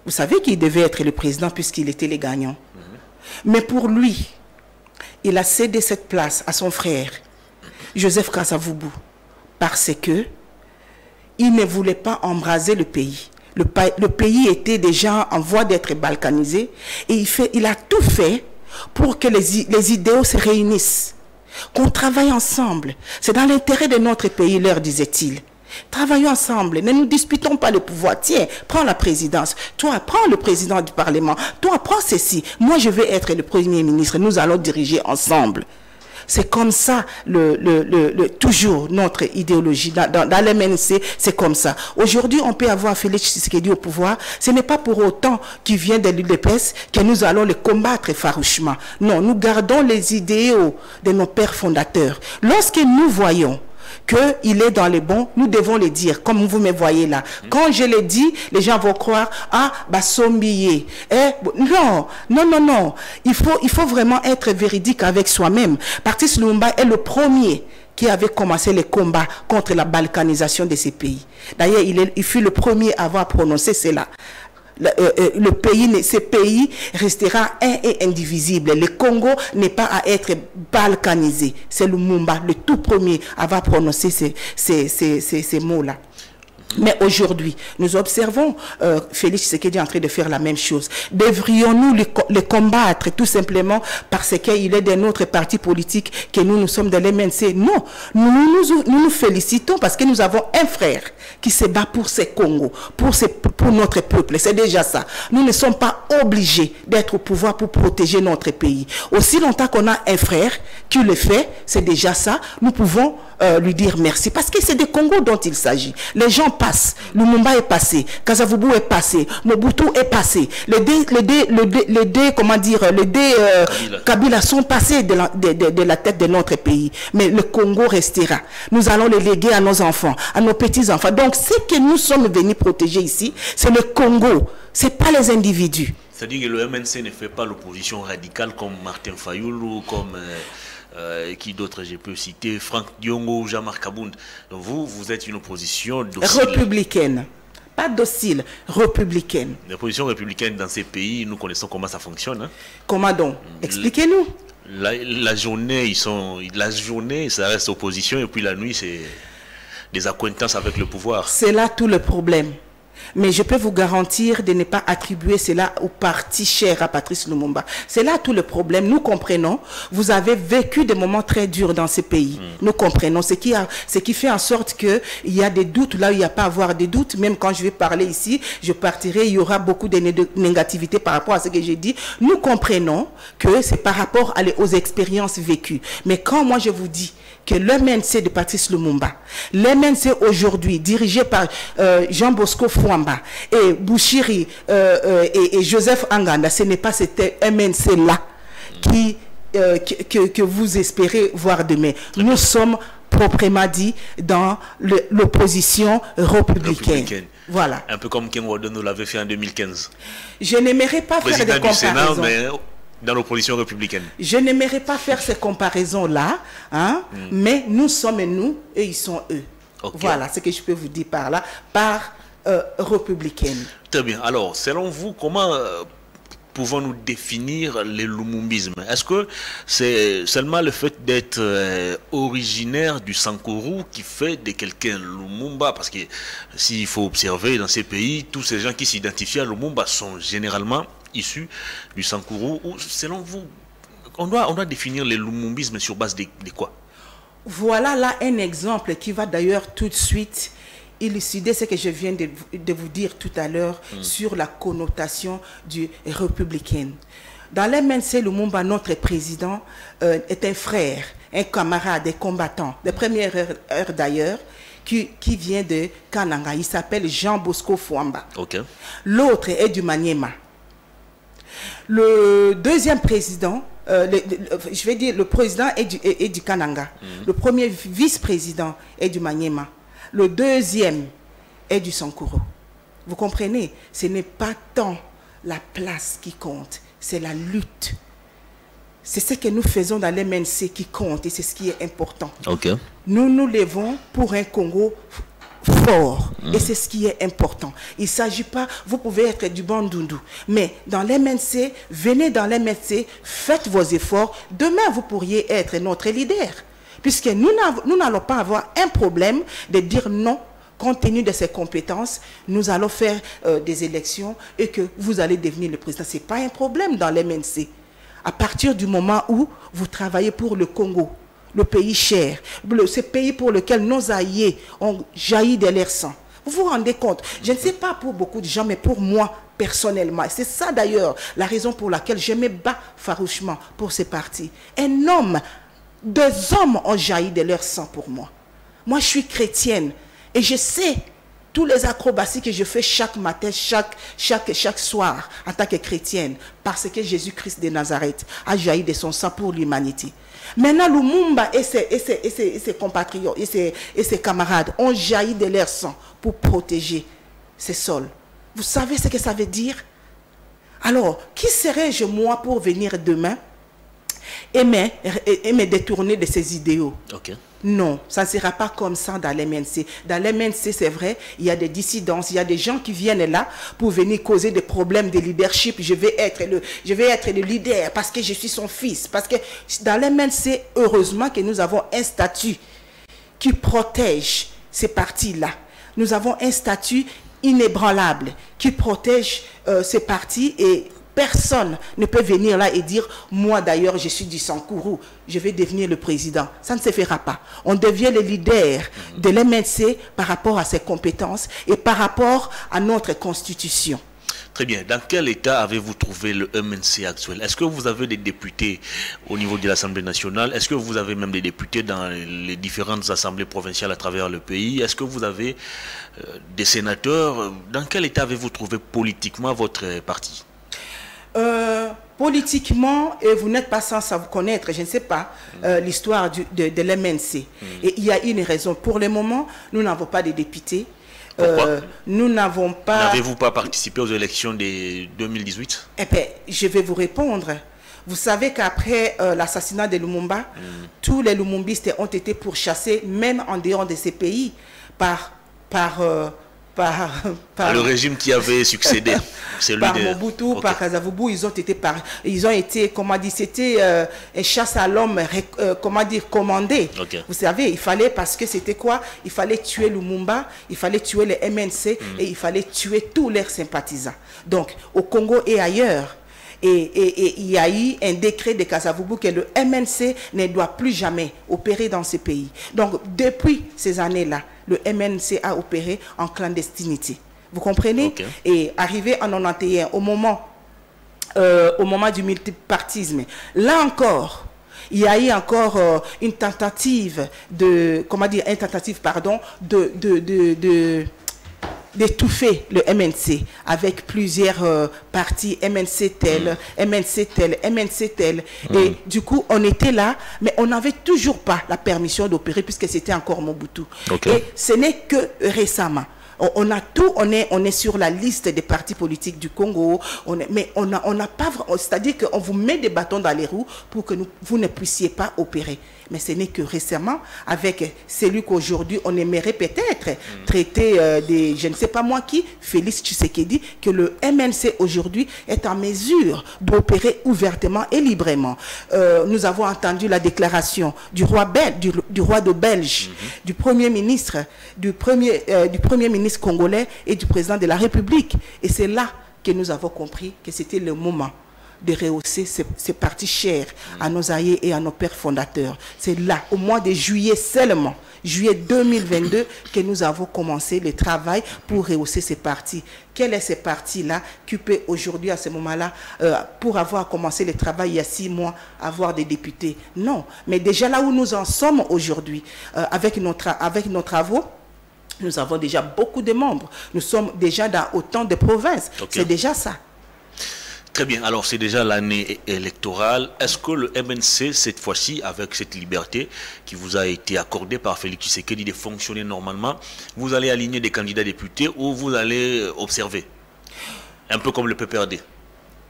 vous savez qu'il devait être le président puisqu'il était le gagnant. Mais pour lui, il a cédé cette place à son frère, Joseph Kasavubu, parce que il ne voulait pas embraser le pays. Le pays était déjà en voie d'être balkanisé et il a tout fait pour que les idéaux se réunissent, qu'on travaille ensemble. C'est dans l'intérêt de notre pays, leur disait-il. Travaillons ensemble, ne nous disputons pas le pouvoir. Tiens, prends la présidence. Toi, prends le président du Parlement. Toi, prends ceci. Moi, je vais être le Premier ministre. Nous allons diriger ensemble. C'est comme ça, toujours notre idéologie. Dans l'MNC, c'est comme ça. Aujourd'hui, on peut avoir Félix Tshisekedi au pouvoir. Ce n'est pas pour autant qu'il vient de l'UDPS que nous allons le combattre farouchement. Non, nous gardons les idéaux de nos pères fondateurs. Lorsque nous voyons qu'il est dans les bons, nous devons le dire, comme vous me voyez là. Quand je le dis, les gens vont croire, ah, bah, sombier. Non. Il faut vraiment être véridique avec soi-même. Patrice Lumumba est le premier qui avait commencé les combats contre la balkanisation de ces pays. D'ailleurs, il fut le premier à avoir prononcé cela. Ce pays restera un et indivisible. Le Congo n'est pas à être balkanisé. C'est Lumumba, le tout premier, à avoir prononcé ces mots-là. Mais aujourd'hui, nous observons Félix Tshisekedi en train de faire la même chose. Devrions-nous le combattre tout simplement parce qu'il est de notre parti politique que nous sommes de l'MNC? Non, nous félicitons parce que nous avons un frère qui se bat pour ce Congo, pour notre peuple. C'est déjà ça. Nous ne sommes pas obligés d'être au pouvoir pour protéger notre pays. Aussi longtemps qu'on a un frère qui le fait, c'est déjà ça. Nous pouvons lui dire merci parce que c'est des Congos dont il s'agit. Les gens passent. Lumumba est passé, Kasavubu est passé, Mobutu est passé. Les Kabila sont passés de la tête de notre pays. Mais le Congo restera. Nous allons le léguer à nos enfants, à nos petits-enfants. Donc, ce que nous sommes venus protéger ici, c'est le Congo. Ce n'est pas les individus. C'est-à-dire que le MNC ne fait pas l'opposition radicale comme Martin Fayoul ou comme... qui d'autres je peux citer, Franck Diongo, Jean-Marc Abound. Donc vous êtes une opposition docile. Républicaine. Pas docile, républicaine. L'opposition républicaine dans ces pays, nous connaissons comment ça fonctionne. Hein? Comment donc? Expliquez-nous. La journée, ça reste opposition, et puis la nuit, c'est des accointances avec le pouvoir. C'est là tout le problème. Mais je peux vous garantir de ne pas attribuer cela au parti cher à Patrice Lumumba. C'est là tout le problème. Nous comprenons. Vous avez vécu des moments très durs dans ces pays. Nous comprenons. Ce qui fait en sorte qu'il y a des doutes là où il n'y a pas à avoir des doutes. Même quand je vais parler ici, je partirai, il y aura beaucoup de négativité par rapport à ce que j'ai dit. Nous comprenons que c'est par rapport aux expériences vécues. Mais quand moi je vous dis que l'MNC de Patrice Lumumba, l'MNC aujourd'hui, dirigé par Jean Bosco Fouamba et Bouchiri et Joseph Anganda, ce n'est pas cet MNC-là que vous espérez voir demain. Nous sommes proprement dit dans l'opposition républicaine. Voilà. Un peu comme Ken Wadon nous l'avait fait en 2015. Je n'aimerais pas faire des comparaisons. Sénat, mais dans l'opposition républicaine. Je n'aimerais pas faire ces comparaisons-là, hein, mais nous sommes nous et ils sont eux. Okay. Voilà ce que je peux vous dire par là, par républicaine. Très bien. Alors, selon vous, comment pouvons-nous définir le lumumbisme? Est-ce que c'est seulement le fait d'être originaire du Sankuru qui fait de quelqu'un Lumumba? Parce que s'il faut observer dans ces pays, tous ces gens qui s'identifient à Lumumba sont généralement issus du Sankuru. Ou selon vous, on doit définir le lumumbisme sur base de quoi? Voilà là un exemple qui va d'ailleurs tout de suite élucider ce que je viens de vous dire tout à l'heure sur la connotation du républicain. Dans l'MNC, Lumumba, notre président, est un frère, un camarade, un combattant, de première heure d'ailleurs, qui vient de Kananga. Il s'appelle Jean Bosco Fouamba. Okay. L'autre est du Maniema. Le deuxième président, je vais dire le président est du Kananga. Le premier vice-président est du Maniema. Le deuxième est du Sankuru. Vous comprenez? Ce n'est pas tant la place qui compte, c'est la lutte. C'est ce que nous faisons dans l'MNC qui compte et c'est ce qui est important. Okay. Nous nous levons pour un Congo fort. Et c'est ce qui est important. Il ne s'agit pas, vous pouvez être du bon doudou, mais dans l'MNC, venez dans l'MNC, faites vos efforts. Demain, vous pourriez être notre leader. Puisque nous n'allons pas avoir un problème de dire non, compte tenu de ses compétences, nous allons faire des élections et que vous allez devenir le président. Ce n'est pas un problème dans l'MNC. À partir du moment où vous travaillez pour le Congo, le pays cher, ce pays pour lequel nos aïeux ont jailli de leur sang. Vous vous rendez compte? Je ne sais pas pour beaucoup de gens, mais pour moi, personnellement, c'est ça d'ailleurs la raison pour laquelle je me bats farouchement pour ces partis. Un homme, 2 hommes ont jailli de leur sang pour moi. Moi, je suis chrétienne et je sais tous les acrobaties que je fais chaque matin, chaque soir en tant que chrétienne, parce que Jésus-Christ de Nazareth a jailli de son sang pour l'humanité. Maintenant, Lumumba et ses compatriotes et ses camarades ont jailli de leur sang pour protéger ces sols. Vous savez ce que ça veut dire? Alors, qui serais-je moi pour venir demain et me détourner de ces idéaux? Ok. Non, ça ne sera pas comme ça dans l'MNC. Dans l'MNC, c'est vrai, il y a des dissidences, il y a des gens qui viennent là pour venir causer des problèmes de leadership. Je vais être le leader parce que je suis son fils. Parce que dans l'MNC, heureusement que nous avons un statut qui protège ces partis-là. Nous avons un statut inébranlable qui protège ces partis et personne ne peut venir là et dire « Moi d'ailleurs, je suis du Sankourou, je vais devenir le président ». Ça ne se fera pas. On devient le leader de l'MNC par rapport à ses compétences et par rapport à notre constitution. Très bien. Dans quel état avez-vous trouvé le MNC actuel? Est-ce que vous avez des députés au niveau de l'Assemblée nationale? Est-ce que vous avez même des députés dans les différentes assemblées provinciales à travers le pays? Est-ce que vous avez des sénateurs? Dans quel état avez-vous trouvé politiquement votre parti? Politiquement, et vous n'êtes pas sans vous connaître, je ne sais pas, l'histoire de l'MNC. Et il y a une raison. Pour le moment, nous n'avons pas de députés. Nous n'avons pas... N'avez-vous pas participé aux élections de 2018? Eh bien, je vais vous répondre. Vous savez qu'après l'assassinat de Lumumba, tous les Lumumbistes ont été pourchassés, même en dehors de ces pays, par le régime qui avait succédé, celui par de Mobutu, okay. Par Kasavubu, ils ont été, comment dire, c'était une chasse à l'homme, comment dire, commandée. Okay. Vous savez, il fallait, parce que c'était quoi? Il fallait tuer Lumumba, il fallait tuer les MNC et il fallait tuer tous leurs sympathisants. Donc, au Congo et ailleurs, et il y a eu un décret de Kasavubu que le MNC ne doit plus jamais opérer dans ce pays. Donc, depuis ces années-là, le MNC a opéré en clandestinité. Vous comprenez? Okay. Et arrivé en 91, au moment du multipartisme, là encore, il y a eu encore une tentative d'étouffer le MNC avec plusieurs partis, MNC tel, MNC tel, MNC tel. Et du coup, on était là, mais on n'avait toujours pas la permission d'opérer puisque c'était encore Mobutu. Okay. Et ce n'est que récemment. On a tout, on est sur la liste des partis politiques du Congo, mais on n'a pas, c'est-à-dire qu'on vous met des bâtons dans les roues pour que vous ne puissiez pas opérer. Mais ce n'est que récemment, avec celui qu'aujourd'hui on aimerait peut-être traiter je ne sais pas moi qui, Félix Tshisekedi, que le MNC aujourd'hui est en mesure d'opérer ouvertement et librement. Nous avons entendu la déclaration du roi de Belge, du premier ministre congolais et du président de la République. Et c'est là que nous avons compris que c'était le moment de rehausser ces partis chers à nos aïeux et à nos pères fondateurs. C'est là, au mois de juillet seulement, juillet 2022, que nous avons commencé le travail pour rehausser ces partis. Quel est ce parti-là qui peut aujourd'hui, à ce moment-là, pour avoir commencé le travail il y a 6 mois, avoir des députés? Non. Mais déjà là où nous en sommes aujourd'hui, avec nos travaux, nous avons déjà beaucoup de membres. Nous sommes déjà dans autant de provinces. Okay. C'est déjà ça. Très bien. Alors, c'est déjà l'année électorale. Est-ce que le MNC, cette fois-ci, avec cette liberté qui vous a été accordée par Félix Tshisekedi de fonctionner normalement, vous allez aligner des candidats députés ou vous allez observer? Un peu comme le PPRD.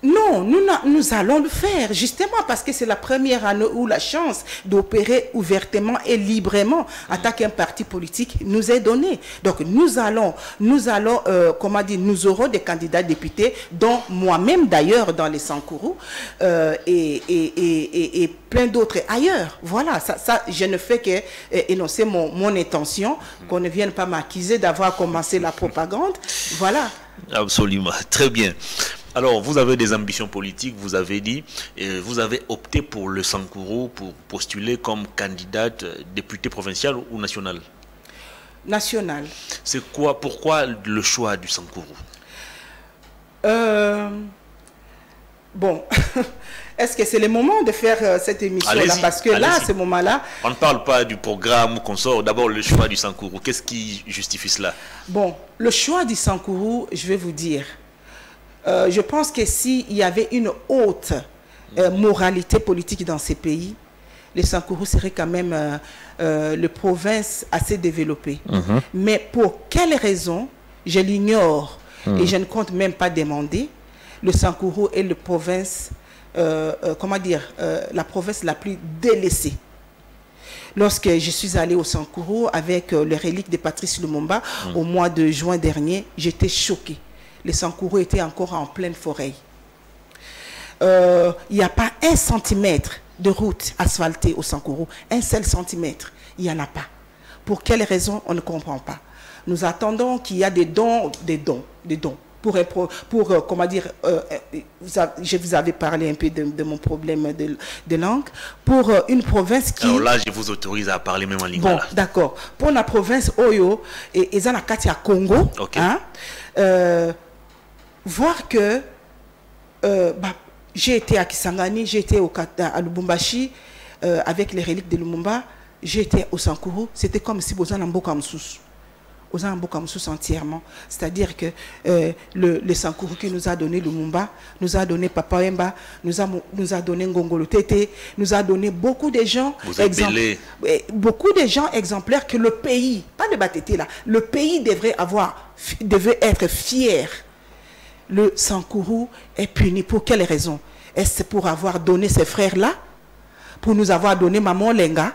Non, nous allons le faire, justement parce que c'est la première année où la chance d'opérer ouvertement et librement en tant qu'un parti politique nous est donnée. Donc nous allons, comment dire, nous aurons des candidats députés, dont moi-même d'ailleurs dans les Sankourou, et plein d'autres ailleurs. Voilà, ça je ne fais que énoncer mon intention, qu'on ne vienne pas m'accuser d'avoir commencé la propagande. Voilà. Absolument, très bien. Alors, vous avez des ambitions politiques, vous avez dit, vous avez opté pour le Sankourou pour postuler comme candidate députée provinciale ou nationale? Nationale. C'est quoi, pourquoi le choix du Sankourou? Bon, est-ce que c'est le moment de faire cette émission-là? Parce que là, à ce moment-là... On ne parle pas du programme qu'on sort, d'abord le choix du Sankourou. Qu'est-ce qui justifie cela? Bon, le choix du Sankourou, je vais vous dire... je pense que s'il y avait une haute moralité politique dans ces pays, les Sankourou seraient quand même les provinces assez développées. Mais pour quelle raison, je l'ignore et je ne compte même pas demander, le Sankourou est la province, comment dire, la province la plus délaissée. Lorsque je suis allé au Sankourou avec les reliques de Patrice Lumumba au mois de juin dernier, j'étais choquée. Les Sankourou étaient encore en pleine forêt. Il n'y a pas 1 centimètre de route asphaltée au Sankourou. 1 seul centimètre. Il n'y en a pas. Pour quelle raison, on ne comprend pas. Nous attendons qu'il y a des dons. Pour comment dire, je vous avais parlé un peu de mon problème de langue. Pour une province qui... Alors là, je vous autorise à parler même en lingala. Bon, d'accord. Pour la province Oyo, et Zanakati à Congo, okay. Voir que j'ai été à Kisangani, j'ai été à Lubumbashi avec les reliques de Lumumba, j'ai été au Sankourou, c'était comme si vous en Mbokamsous. Aux Mbokamsous entièrement. C'est-à-dire que le Sankourou qui nous a donné Lumumba, nous a donné Papa Wemba, nous a donné Ngongolo Tété, nous a donné beaucoup de gens, exemplaires que le pays, pas le Batété là, le pays devait être fier. Le Sankourou est puni pour quelle raison? Est-ce pour avoir donné ses frères-là? Pour nous avoir donné Maman Lenga?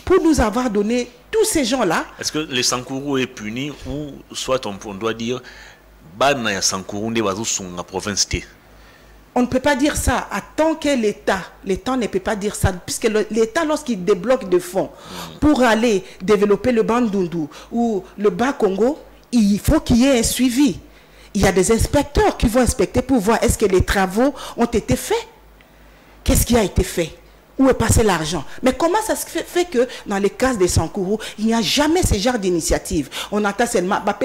Pour nous avoir donné tous ces gens-là? Est-ce que le Sankourou est puni ou soit on doit dire Bana Sankourou ne va pas province? On ne peut pas dire ça. Tant que l'État ne peut pas dire ça, puisque l'État, lorsqu'il débloque des fonds pour aller développer le Bandundu ou le Bas-Congo, il faut qu'il y ait un suivi. Il y a des inspecteurs qui vont inspecter pour voir est-ce que les travaux ont été faits. Qu'est-ce qui a été fait? Où est passé l'argent? Mais comment ça se fait que dans les cas des Sankourou, il n'y a jamais ce genre d'initiative? On attend seulement, par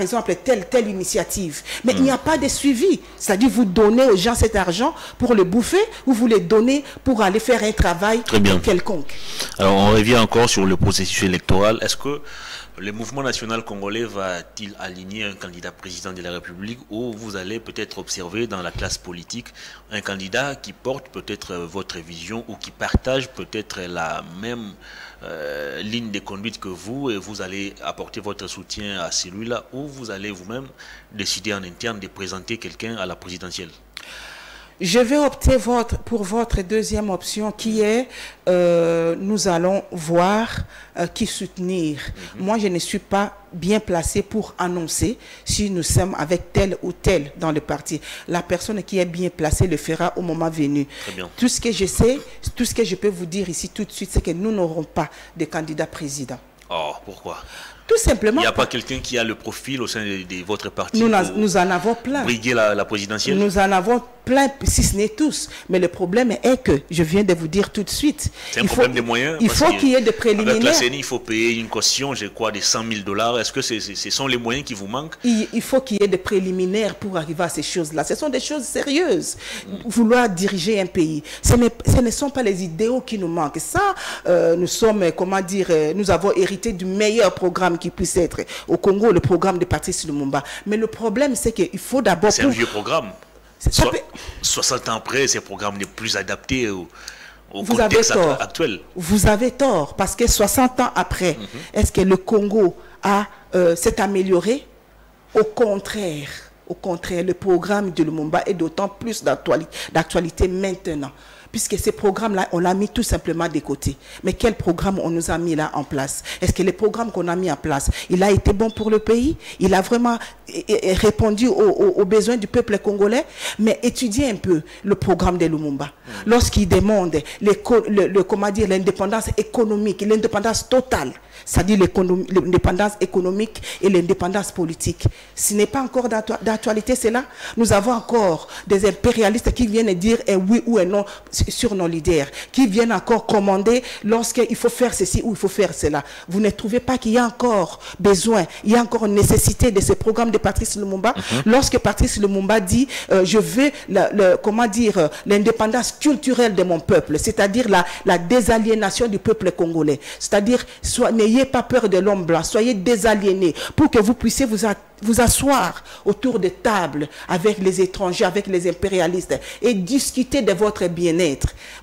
exemple, telle initiative. Mais il n'y a pas de suivi. C'est-à-dire, vous donnez aux gens cet argent pour le bouffer ou vous le donnez pour aller faire un travail quelconque. Alors, on revient encore sur le processus électoral. Est-ce que le mouvement national congolais va-t-il aligner un candidat président de la République ou vous allez peut-être observer dans la classe politique un candidat qui porte peut-être votre vision ou qui partage peut-être la même ligne de conduite que vous et vous allez apporter votre soutien à celui-là ou vous allez vous-même décider en interne de présenter quelqu'un à la présidentielle? Je vais opter pour votre deuxième option qui est nous allons voir qui soutenir. Moi, je ne suis pas bien placé pour annoncer si nous sommes avec tel ou tel dans le parti. La personne qui est bien placée le fera au moment venu. Très bien. Tout ce que je sais, tout ce que je peux vous dire ici tout de suite, c'est que nous n'aurons pas de candidat président. Oh, pourquoi? Tout simplement. Il n'y a pas quelqu'un qui a le profil au sein de votre parti nous en avons plein. Briguer la présidentielle? Nous en avons plein, si ce n'est tous. Mais le problème est que, je viens de vous dire tout de suite, c'est un problème de moyens. Il faut qu'il y ait des préliminaires. Avec la CENI, il faut payer une caution, je crois, de 100 000 $. Est-ce que ce sont les moyens qui vous manquent? Il faut qu'il y ait des préliminaires pour arriver à ces choses-là. Ce sont des choses sérieuses. Vouloir diriger un pays, ce ne sont pas les idéaux qui nous manquent. Ça, nous sommes, comment dire, nous avons hérité du meilleur programme qui puisse être au Congo, le programme de Patrice Lumumba. Mais le problème, c'est qu'il faut d'abord... C'est un vieux programme. 60 ans après, ces programmes n'est plus adapté au contexte actuel. Vous avez tort, parce que 60 ans après, est-ce que le Congo s'est amélioré? Au contraire, Au contraire, le programme de Lumumba est d'autant plus d'actualité maintenant. Puisque ces programmes-là, on l'a mis tout simplement de côté. Mais quel programme on nous a mis là en place? Est-ce que les programmes qu'on a mis en place, il a été bon pour le pays? Il a vraiment répondu aux besoins du peuple congolais? Mais étudiez un peu le programme de Lumumba. Lorsqu'il demande l'indépendance économique, l'indépendance totale, c'est-à-dire l'indépendance économique et l'indépendance politique. Ce n'est pas encore d'actualité, c'est là. Nous avons encore des impérialistes qui viennent dire un oui ou un non sur nos leaders, qui viennent encore commander lorsqu'il faut faire ceci ou il faut faire cela. Vous ne trouvez pas qu'il y a encore besoin, il y a encore nécessité de ce programme de Patrice Lumumba? Lorsque Patrice Lumumba dit je veux l'indépendance culturelle de mon peuple, c'est-à-dire la désaliénation du peuple congolais, c'est-à-dire n'ayez pas peur de l'homme blanc, soyez désaliénés pour que vous puissiez vous asseoir autour de tables avec les étrangers, avec les impérialistes et discuter de votre bien-être.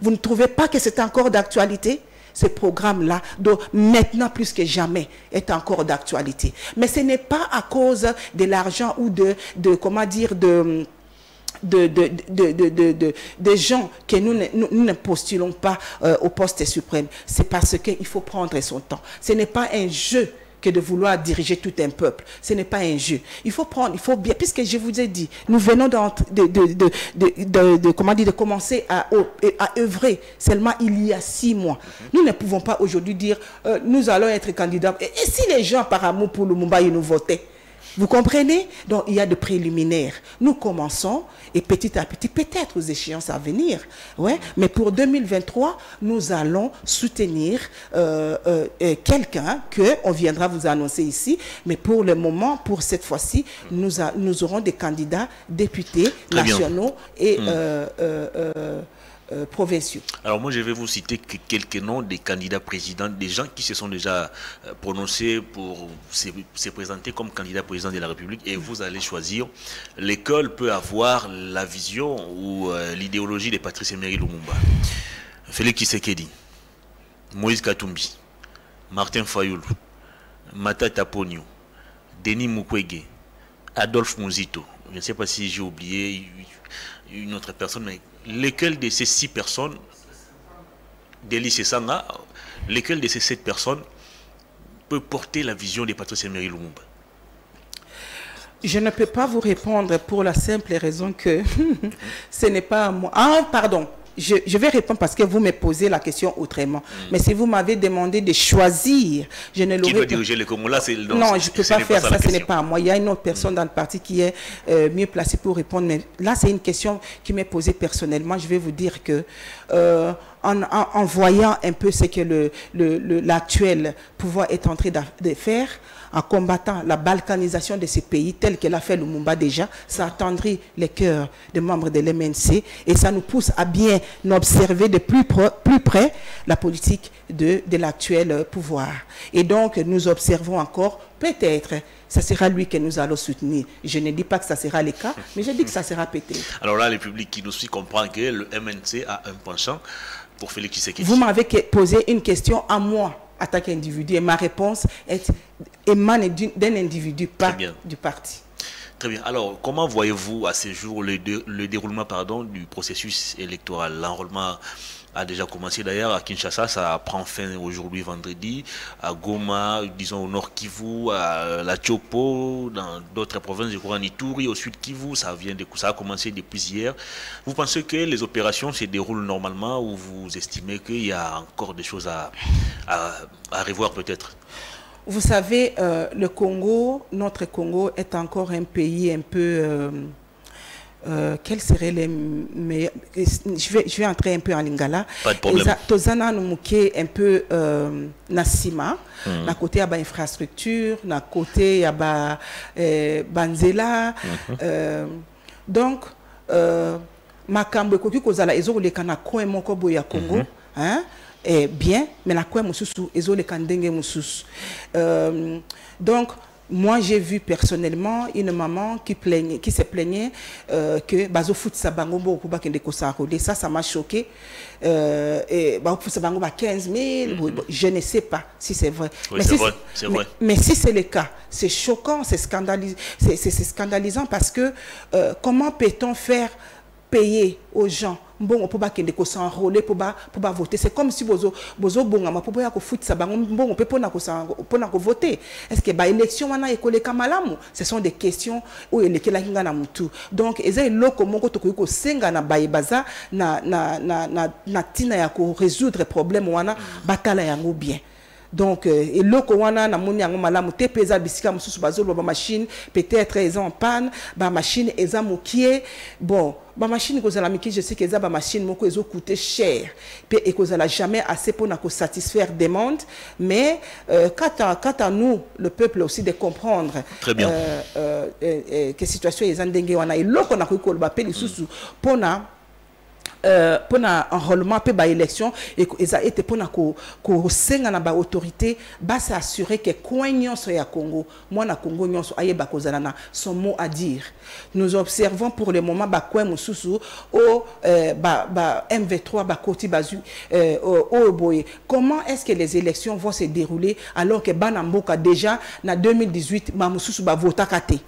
Vous ne trouvez pas que c'est encore d'actualité? Ce programme-là, maintenant plus que jamais, est encore d'actualité. Mais ce n'est pas à cause de l'argent ou de gens que nous ne postulons pas au poste suprême. C'est parce qu'il faut prendre son temps. Ce n'est pas un jeu que de vouloir diriger tout un peuple. Ce n'est pas un jeu. Il faut bien, puisque je vous ai dit, nous venons de commencer à œuvrer seulement il y a 6 mois. Nous ne pouvons pas aujourd'hui dire, nous allons être candidats. Et si les gens, par amour pour Lumumba, ils nous votaient? Vous comprenez? Donc, il y a des préliminaires. Nous commençons et petit à petit, peut-être aux échéances à venir. Ouais. Mais pour 2023, nous allons soutenir quelqu'un qu'on viendra vous annoncer ici. Mais pour le moment, pour cette fois-ci, nous aurons des candidats députés nationaux et provinciaux. Alors moi je vais vous citer quelques noms des candidats présidents, des gens qui se sont déjà prononcés pour se présenter comme candidat président de la République, et vous allez choisir lequel peut avoir la vision ou l'idéologie de Patrice Emery Lumumba. Félix Tshisekedi, Moïse Katumbi, Martin Fayulu, Matata Ponyo, Denis Mukwege, Adolphe Muzito. Je ne sais pas si j'ai oublié une autre personne, mais lesquelles de ces 6 personnes, Deli Sesanga, lesquelles de ces 7 personnes peut porter la vision de Patrice Emery Lumumba? Je ne peux pas vous répondre pour la simple raison que ce n'est pas moi. Ah, pardon. Je vais répondre parce que vous me posez la question autrement. Mais si vous m'avez demandé de choisir, je ne l'aurais pas. Qui doit diriger le Congo là? Non, je ne peux pas faire ça, ce n'est pas à moi. Il y a une autre personne dans le parti qui est mieux placée pour répondre. Mais là, c'est une question qui m'est posée personnellement. Je vais vous dire que en voyant un peu ce que l'actuel pouvoir est en train de faire, en combattant la balkanisation de ces pays, tel que l'a fait Lumumba déjà, ça attendrit les cœurs des membres de l'MNC et ça nous pousse à bien observer de plus près la politique de l'actuel pouvoir. Et donc, nous observons encore, peut-être, ça sera lui que nous allons soutenir. Je ne dis pas que ça sera le cas, mais je dis que ça sera peut-être. Alors là, le public qui nous suit comprend que le MNC a un penchant pour Félix Tshisekedi. Vous m'avez posé une question à moi, en tant qu'individu, et ma réponse émane d'un individu, pas du parti. Très bien. Alors, comment voyez-vous à ce jour le déroulement du processus électoral? L'enrôlement a déjà commencé d'ailleurs à Kinshasa, ça prend fin aujourd'hui vendredi, à Goma, disons au nord Kivu, à la Tchopo, dans d'autres provinces, je crois en Ituri, au sud Kivu, ça a commencé depuis hier. Vous pensez que les opérations se déroulent normalement ou vous estimez qu'il y a encore des choses à revoir peut-être? Vous savez, le Congo, notre Congo est encore un pays un peu... quels seraient les meilleurs... Je vais entrer un peu en lingala. Pas de problème. Tozana Numuke un peu Nassima, na côté à infrastructure, na côté à Banzela. Donc, makambo koki kozala ezo le kana ko moko boya Congo, hein? Bien, mais la quoi mususu ezo le kandenge mususu. Donc Moi, j'ai vu personnellement une maman qui se plaignait que bazo foot sa bango bo pour bakende ko sa rodé. Ça m'a choqué. Et ba foot sa bango ba 15 000. Je ne sais pas si c'est vrai. Oui, c'est vrai, c'est vrai. Mais si c'est le cas, c'est choquant, c'est scandalisant parce que comment peut-on faire payer aux gens bon on peut pas qu'ils s'enrôler pour voter. C'est comme si bozo bonga ma pour ko foot ça bon on peut pour voter. Est-ce que ba élection wana ekole kamalamu? Ce sont des questions où il est là na mutu. Donc eza loko moko to ko senga na baza na tina ya ko résoudre problème wana batala yango bien. Donc et loko wana na moni yango malamu te peza bisika mususu bazolo ba machine peut-être ils en panne ba machine eza mokie bon ba machine ko zala miki je sais que eza ba machine moko ezo coûter cher pe et ko zala jamais assez pour na ko satisfaire demande mais quant à nous le peuple aussi de comprendre très bien que situation eza ndenge wana et loko na ko ba pe lisusu pona pour enrôlement pe ba élection et ça été pour ko senga na ba autorité ba s'assurer que coignon so ya Congo moi na Congo nyonso ayeba kozala na son mot à dire. Nous observons pour le moment ba kwa mususu au ba MV3 ba koti bazu au boye. Comment est-ce que les élections vont se dérouler alors que bana mboka déjà na 2018 ba mususu ba vota kate?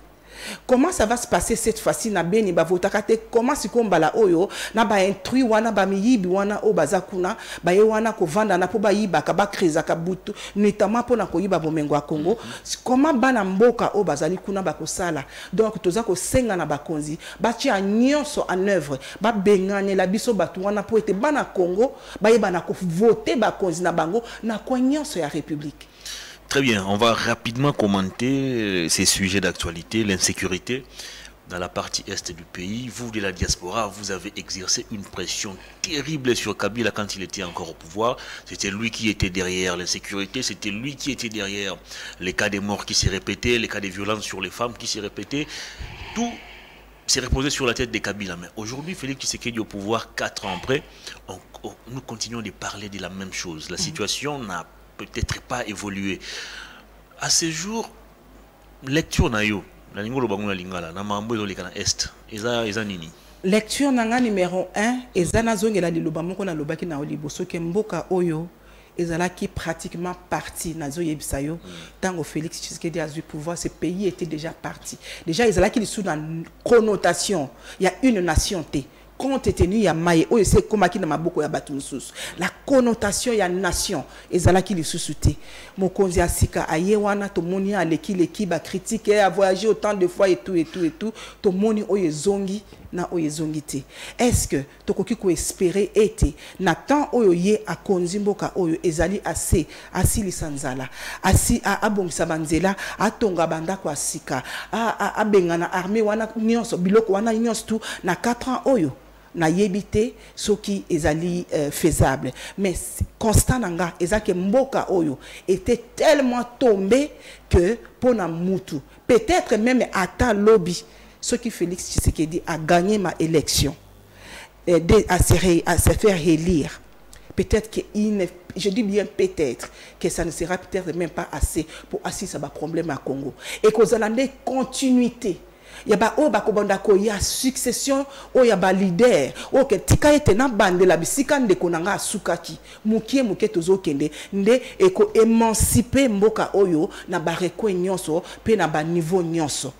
Comment ça va se passer cette fois-ci na beni ba votakate? Comment si kombala oyo na ba intrui wana ba miyibi wana o bazakuna ba ye wana ko vanda na po ba yiba ka ba kriza ka butu notamment pour na ko yiba bomengo ya Congo? Comment bana mboka o bazali kuna ba ko sala? Donc toza ko senga na ba konzi ba ti nyonso en œuvre ba bengane la biso batu wana po ete bana Congo ba yeba na ko voter ba konzi na bango na ko nyonso ya république. Très bien, on va rapidement commenter ces sujets d'actualité, l'insécurité dans la partie est du pays. Vous, de la diaspora, vous avez exercé une pression terrible sur Kabila quand il était encore au pouvoir. C'était lui qui était derrière l'insécurité, c'était lui qui était derrière les cas de morts qui s'est répétés, les cas de violences sur les femmes qui s'est répétés. Tout s'est reposé sur la tête de Kabila. Mais aujourd'hui, Félix Tshisekedi au pouvoir, 4 ans après, nous continuons de parler de la même chose. La situation n'a peut-être pas évolué. À ce jour, lecture na yo, la lingolo bango na lingala, na mambo ezo lekana est. Eza nini? Lecture nanga numéro 1, eza na zongela liloba moko na lobaki na oliboso ke mboka oyo ezala qui pratiquement parti na zo yebisa yo tango Félix Tshisekedi a eu pouvoir, ce pays était déjà parti. Déjà ezala qui sous dans connotation, il y a une nation té. Compte tenu ya maye o ese komaki na maboko ya batu mususu la connotation ya nation ezalaki lisusu te mokonzi asika aye wana to moni aleki ba critique a voyagé autant de fois et tout to moni o yezongi na o yezongi te. Est-ce que tokoki ko espérer ete na temps oyo ye akonzi mboka oyo ezali assez asilisa nzala asi abongisa banzela atonga banda kwa sika abengana armée wana nyonso biloko wana nyonso tu na 4 ans oyo na yebite soki ezali faisable, mais constant nanga ezake mboka oyo était tellement tombé que pona mutu peut-être même ata lobby ce qui Félix Tshisekedi a gagné ma élection à se faire élire, peut-être que je dis bien peut-être que ça ne sera peut-être même pas assez pour assister à un problème à Congo et qu'on a une continuité. Il y a o bakobanda ko ya succession o ya ba leader o ke tika ete na bande la bisika ndeko nanga asukaki mukie tozo kende nde eko émanciper mboka oyo na ba rekwe nyonso pe na ba niveau nyonso.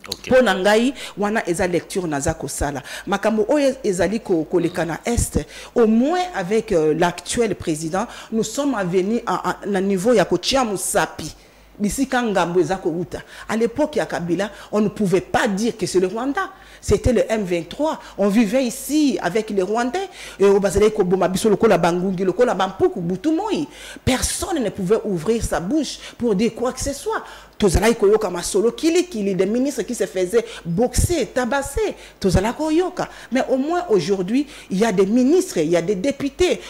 Okay. Pour ngai wana eza lecture naza ko sala makambo oyo ezali ko lekana est au moins avec l'actuel président nous sommes venus à un niveau ya ko tia musapi. À l'époque, à Kabila, on ne pouvait pas dire que c'est le Rwanda. C'était le M23. On vivait ici avec les Rwandais. Personne ne pouvait ouvrir sa bouche pour dire quoi que ce soit. Tozala koyoka masolo kili des ministres qui se faisaient boxer, tabasser. Tozala koyoka. Mais au moins aujourd'hui, il y a des ministres, il y a des députés.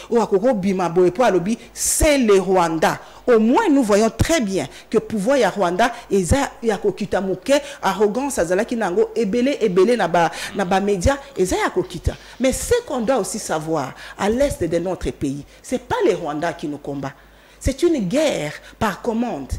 C'est le Rwanda. Au moins nous voyons très bien que pouvoir ya Rwanda eza ya kokita moke arrogance azalaki nango ebele na ba média eza ya kokita. Mais ce qu'on doit aussi savoir à l'est de notre pays, c'est pas les Rwandais qui nous combattent. C'est une guerre par commande.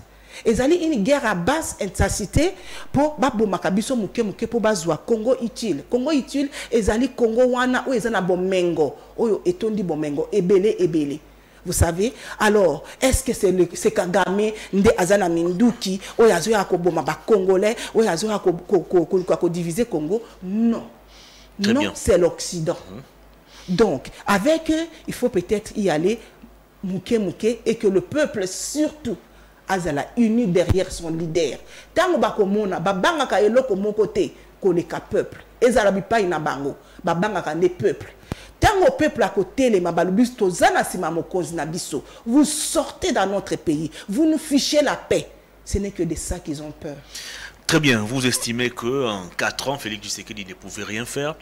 ezali une guerre à basse intensité pour babomaka biso muke muke pour bazwa Congo utile ezali Congo wana o ezana bomengo oyo etondi bomengo ebele. Vous savez, alors, est-ce que c'est Kagame, Nde Azana Minduki, ou Yazoya Koboma Congolais, ou Yazoya ko diviser Congo? Non. Non, c'est l'Occident. Donc, avec eux, il faut peut-être y aller mouké et que le peuple surtout Azala uni derrière son leader. Tant que bakomona, babanga ka eloko mon côté, koleka peuple. Ezala bipa ina bango, babanga ka ne peuple. Tant au peuple à côté, les mabalubis, vous sortez dans notre pays, vous nous fichez la paix. Ce n'est que de ça qu'ils ont peur. Très bien, vous estimez qu'en 4 ans, Félix Tshisekedi ne pouvait rien faire.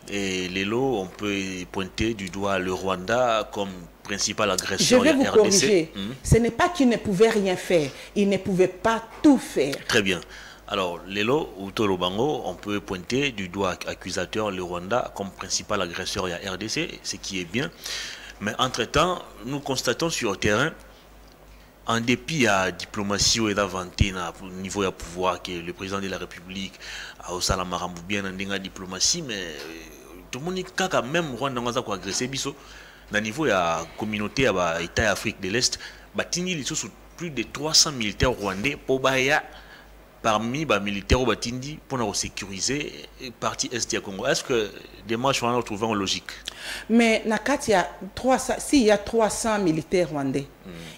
Et Lelo, on peut pointer du doigt le Rwanda comme principal agresseur. Je vais vous corriger. Ce n'est pas qu'il ne pouvait rien faire. Il ne pouvait pas tout faire. Très bien. Alors, Lelo ou Tolobango, on peut pointer du doigt accusateur le Rwanda comme principal agresseur à RDC, ce qui est bien. Mais entre-temps, nous constatons sur le terrain, en dépit à la diplomatie ou au niveau du pouvoir, que le président de la République a aussi la marambu bien dans la diplomatie, mais tout le monde dit quand même Rwanda a agressé biso, dans le niveau de la communauté à l'État d'Afrique de l'Est, il y a plus de 300 militaires rwandais pour parmi les militaires au Batindi pour sécuriser la partie est du Congo. Est-ce que des marches vont trouver en logique? Mais s'il y a 300 militaires rwandais,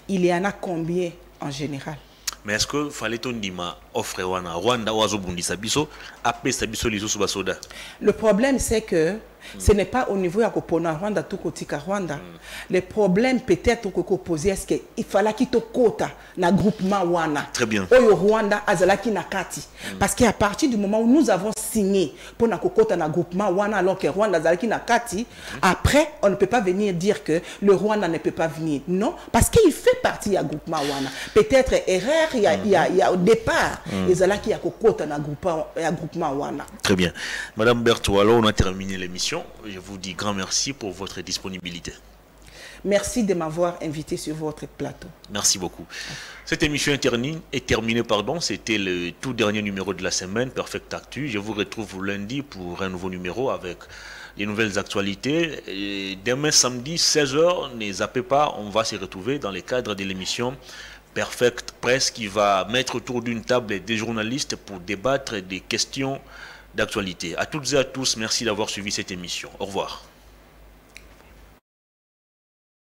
il y en a combien en général? Mais est-ce que fallait on dire offre Rwanda ou Azobundi Sabiso après Sabiso les autres soldats? Le problème c'est que ce n'est pas au niveau de Kopona Rwanda tout côté Rwanda. Le problème peut-être que posé est-ce qu'il fallait qu'il te quota na groupement wana. Très bien. Oyo Rwanda azalaki nakati. Parce qu'à partir du moment où nous avons signé pour na quota na groupement wana alors que Rwanda azalaki nakati, après on ne peut pas venir dire que le Rwanda ne peut pas venir. Non, parce qu'il fait partie du groupement wana. Peut-être erreur il y a au départ ezalaki ya quota na groupement wana. Très bien. Madame Berthoud, alors on a terminé l'émission. Je vous dis grand merci pour votre disponibilité. Merci de m'avoir invité sur votre plateau. Merci beaucoup. Cette émission est terminée. C'était le tout dernier numéro de la semaine, Perfect Actu. Je vous retrouve lundi pour un nouveau numéro avec les nouvelles actualités. Et demain samedi, 16h, ne zappez pas, on va se retrouver dans le cadre de l'émission Perfect Press qui va mettre autour d'une table des journalistes pour débattre des questions d'actualité. À toutes et à tous, merci d'avoir suivi cette émission. Au revoir.